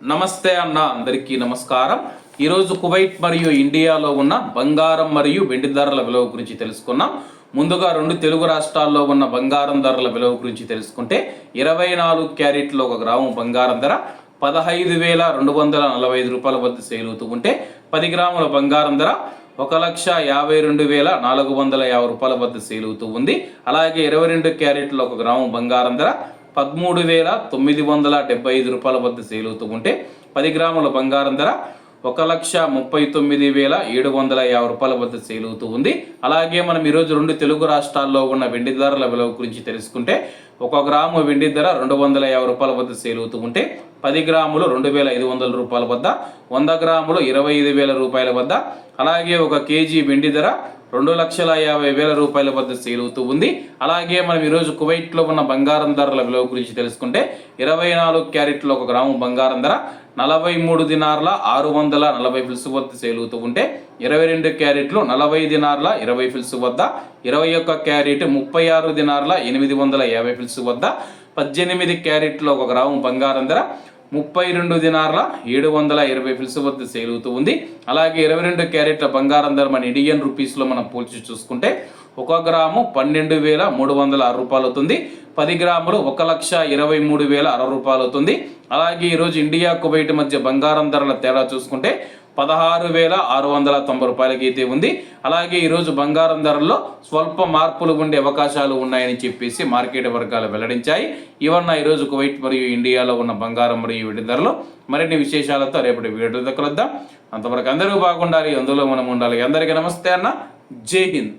నమస్తే అన్న, అందరికీ నమస్కారం. ఈరోజు కువైట్ మరియు ఇండియాలో ఉన్న బంగారం మరియు వెండి ధరల విలువ గురించి తెలుసుకున్నాం. ముందుగా రెండు తెలుగు రాష్ట్రాల్లో ఉన్న బంగారం ధరల విలువ గురించి తెలుసుకుంటే 24 క్యారెట్లో 1 గ్రాము బంగారం ధర 15,245 రూపాయల వద్ద సేల్ అవుతూ ఉంటే 10 గ్రాముల బంగారం ధర 1,52,450 రూపాయల వద్ద సేల్ అవుతూ ఉంది. అలాగే 22 క్యారెట్లో 1 గ్రాము బంగారం ధర 13,975 రూపాయల వద్ద సేల్ అవుతూ ఉంటే 10 గ్రాముల బంగారం ధర 1,39,750 రూపాయల వద్ద సేల్ అవుతూ ఉంది. అలాగే మనం ఈరోజు రెండు తెలుగు రాష్ట్రాల్లో ఉన్న వెండి ధరల విలువ గురించి తెలుసుకుంటే 1 గ్రాము వెండి ధర 250 రూపాయల వద్ద సేల్ అవుతూ ఉంటే 10 గ్రాములు 2,500 రూపాయల వద్ద, 100 గ్రాములు 25,000 రూపాయల వద్ద, అలాగే 1 కేజీ వెండి ధర 2,50,000 రూపాయల వద్ద సేల్ అవుతూ ఉంది. అలాగే మనం ఈరోజు కువైట్లో ఉన్న బంగారం ధరల విలువ గురించి తెలుసుకుంటే 24 క్యారెట్లో 1 గ్రాము బంగారం ధర 43 దినార్ల 640 ఫిల్స్ వద్ద సేల్ అవుతూ ఉంటే 22 క్యారెట్లు 40 దినార్ల 20 ఫిల్స్ వద్ద, 21 క్యారెట్ 36 దినార్ల 850 ఫిల్స్ వద్ద, 18 క్యారెట్లో 1 గ్రాము బంగారం ధర 32 దినార్ల 720 ఫిల్స్ వద్ద సేల్ అవుతూ ఉంది. అలాగే 22 క్యారెట్ల బంగారం ధర మన ఇండియన్ రూపీస్లో మనం పోల్చి చూసుకుంటే 1 గ్రాము 12,306 రూపాయలు అవుతుంది. 10 గ్రాములు 1,23,060 రూపాయలు అవుతుంది. అలాగే ఈరోజు ఇండియా కువైట్ మధ్య బంగారం ధరల తేడా చూసుకుంటే 16,690 రూపాయలకి అయితే ఉంది. అలాగే ఈరోజు బంగారం ధరల్లో స్వల్ప మార్పులు ఉండే అవకాశాలు ఉన్నాయని చెప్పేసి మార్కెట్ వర్గాలు వెల్లడించాయి. ఇవన్న ఈరోజు కువైట్ మరియు ఇండియాలో ఉన్న బంగారం మరియు వెండి ధరలు. మరిన్ని విశేషాలతో రేపటి వీడియోలో కలుద్దాం. అంతవరకు అందరూ బాగుండాలి, అందులో మనం ఉండాలి. అందరికీ నమస్తే అన్న, జై హింద్.